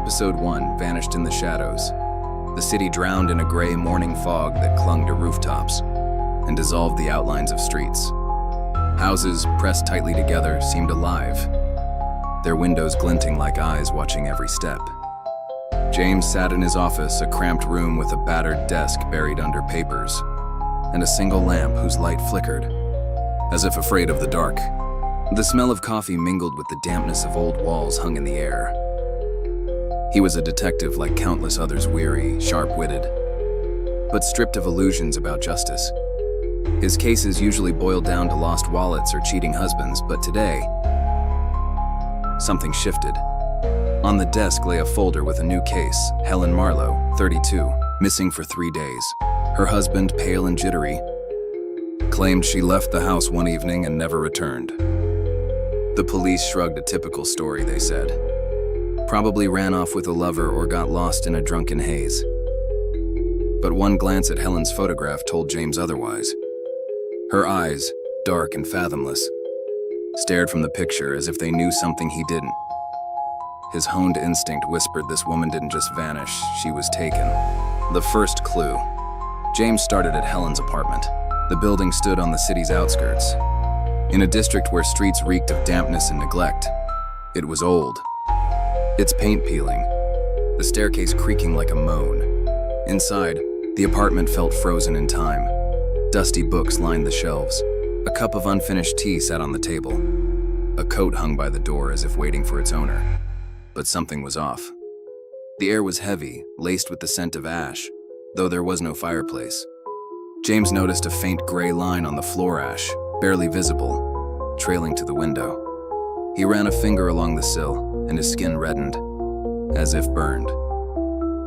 Episode 1 vanished in the shadows. The city drowned in a gray morning fog that clung to rooftops and dissolved the outlines of streets. Houses, pressed tightly together, seemed alive, their windows glinting like eyes watching every step. James sat in his office, a cramped room with a battered desk buried under papers, and a single lamp whose light flickered, as if afraid of the dark. The smell of coffee mingled with the dampness of old walls hung in the air. He was a detective like countless others, weary, sharp-witted, but stripped of illusions about justice. His cases usually boiled down to lost wallets or cheating husbands, but today, something shifted. On the desk lay a folder with a new case. Helen Marlowe, 32, missing for 3 days. Her husband, pale and jittery, claimed she left the house one evening and never returned. The police shrugged. A typical story, they said. Probably ran off with a lover or got lost in a drunken haze. But one glance at Helen's photograph told James otherwise. Her eyes, dark and fathomless, stared from the picture as if they knew something he didn't. His honed instinct whispered this woman didn't just vanish, she was taken. The first clue. James started at Helen's apartment. The building stood on the city's outskirts, in a district where streets reeked of dampness and neglect. It was old, its paint peeling, the staircase creaking like a moan. Inside, the apartment felt frozen in time. Dusty books lined the shelves. A cup of unfinished tea sat on the table. A coat hung by the door as if waiting for its owner. But something was off. The air was heavy, laced with the scent of ash, though there was no fireplace. James noticed a faint gray line on the floor ash, barely visible, trailing to the window. He ran a finger along the sill, and his skin reddened, as if burned.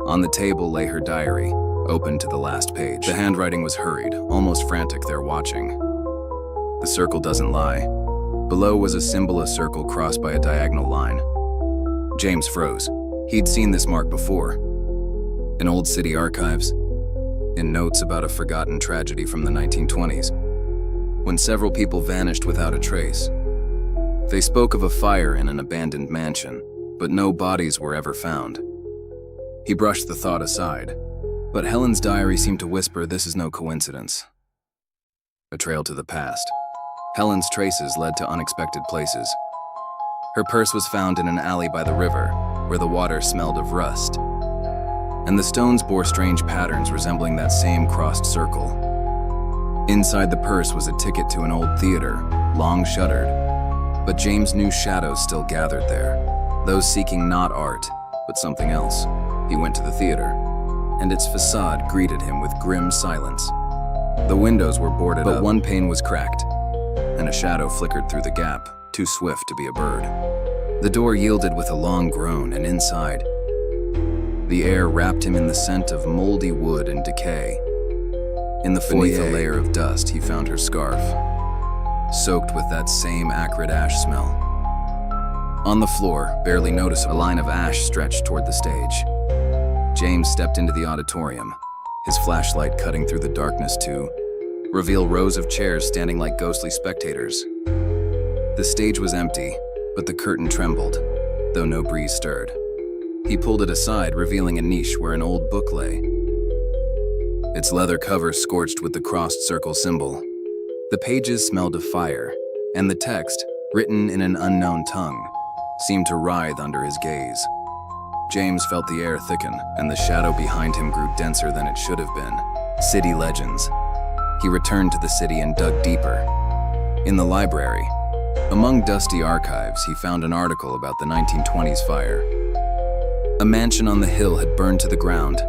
On the table lay her diary, open to the last page. The handwriting was hurried, almost frantic. They're watching. The circle doesn't lie. Below was a symbol, a circle crossed by a diagonal line. James froze. He'd seen this mark before. In old city archives, in notes about a forgotten tragedy from the 1920s, when several people vanished without a trace. They spoke of a fire in an abandoned mansion, but no bodies were ever found. He brushed the thought aside, but Helen's diary seemed to whisper this is no coincidence. A trail to the past. Helen's traces led to unexpected places. Her purse was found in an alley by the river, where the water smelled of rust, and the stones bore strange patterns resembling that same crossed circle. Inside the purse was a ticket to an old theater, long shuttered, but James knew shadows still gathered there, those seeking not art, but something else. He went to the theater, and its facade greeted him with grim silence. The windows were boarded up, but one pane was cracked, and a shadow flickered through the gap, too swift to be a bird. The door yielded with a long groan, and inside, the air wrapped him in the scent of moldy wood and decay. In the foyer, beneath a layer of dust, he found her scarf, soaked with that same acrid ash smell. On the floor, barely noticeable, a line of ash stretched toward the stage. James stepped into the auditorium, his flashlight cutting through the darkness to reveal rows of chairs standing like ghostly spectators. The stage was empty, but the curtain trembled, though no breeze stirred. He pulled it aside, revealing a niche where an old book lay, its leather cover scorched with the crossed circle symbol. The pages smelled of fire, and the text, written in an unknown tongue, seemed to writhe under his gaze. James felt the air thicken, and the shadow behind him grew denser than it should have been. City legends. He returned to the city and dug deeper. In the library, among dusty archives, he found an article about the 1920s fire. A mansion on the hill had burned to the ground,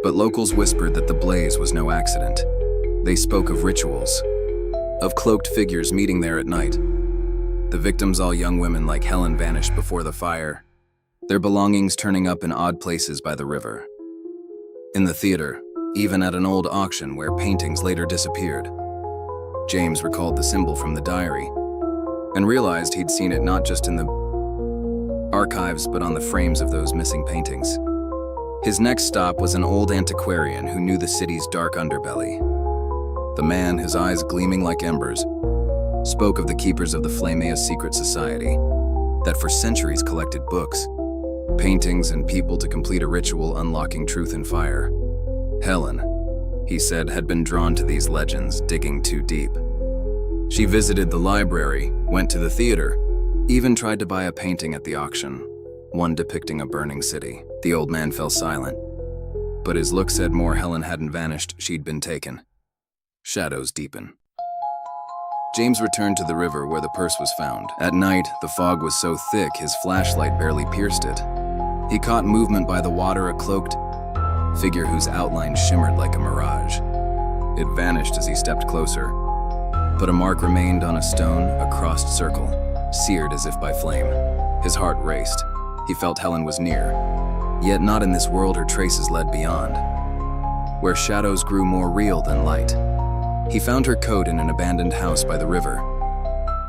but locals whispered that the blaze was no accident. They spoke of rituals, of cloaked figures meeting there at night. The victims, all young women like Helen, vanished before the fire, their belongings turning up in odd places by the river. In the theater, even at an old auction where paintings later disappeared. James recalled the symbol from the diary, and realized he'd seen it not just in the archives but on the frames of those missing paintings. His next stop was an old antiquarian who knew the city's dark underbelly. The man, his eyes gleaming like embers, spoke of the keepers of the Flameus secret society that for centuries collected books, paintings and people to complete a ritual unlocking truth and fire. Helen, he said, had been drawn to these legends, digging too deep. She visited the library, went to the theater, even tried to buy a painting at the auction, one depicting a burning city. The old man fell silent, but his look said more. Helen hadn't vanished, she'd been taken. Shadows deepen. James returned to the river where the purse was found. At night, the fog was so thick his flashlight barely pierced it. He caught movement by the water, a cloaked figure whose outline shimmered like a mirage. It vanished as he stepped closer, but a mark remained on a stone, a crossed circle, seared as if by flame. His heart raced. He felt Helen was near, yet not in this world. Her traces led beyond, where shadows grew more real than light. He found her coat in an abandoned house by the river,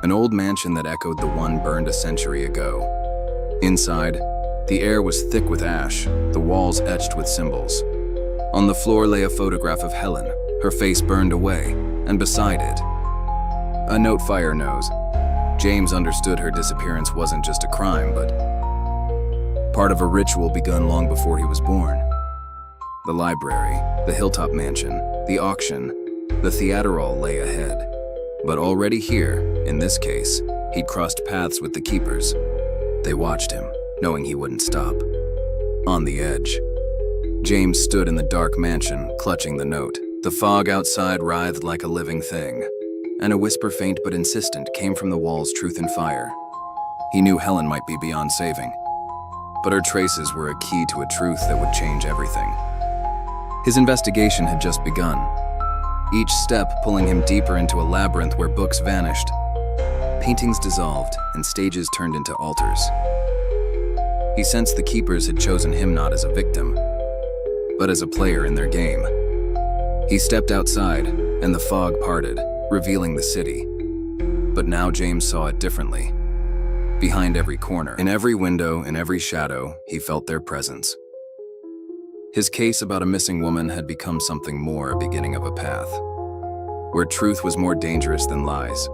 an old mansion that echoed the one burned a century ago. Inside, the air was thick with ash, the walls etched with symbols. On the floor lay a photograph of Helen, her face burned away, and beside it, a note. Fire knows. James understood her disappearance wasn't just a crime, but part of a ritual begun long before he was born. The library, the hilltop mansion, the auction, the theater all lay ahead. But already here, in this case, he'd crossed paths with the keepers. They watched him, knowing he wouldn't stop. On the edge, James stood in the dark mansion, clutching the note. The fog outside writhed like a living thing, and a whisper, faint but insistent, came from the walls. Truth and fire. He knew Helen might be beyond saving, but her traces were a key to a truth that would change everything. His investigation had just begun, each step pulling him deeper into a labyrinth where books vanished, paintings dissolved, and stages turned into altars. He sensed the keepers had chosen him not as a victim, but as a player in their game. He stepped outside, and the fog parted, revealing the city. But now James saw it differently. Behind every corner, in every window, in every shadow, he felt their presence. His case about a missing woman had become something more, a beginning of a path, where truth was more dangerous than lies.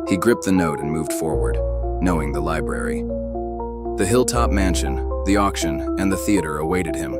He gripped the note and moved forward, knowing the library, the hilltop mansion, the auction, and the theater awaited him.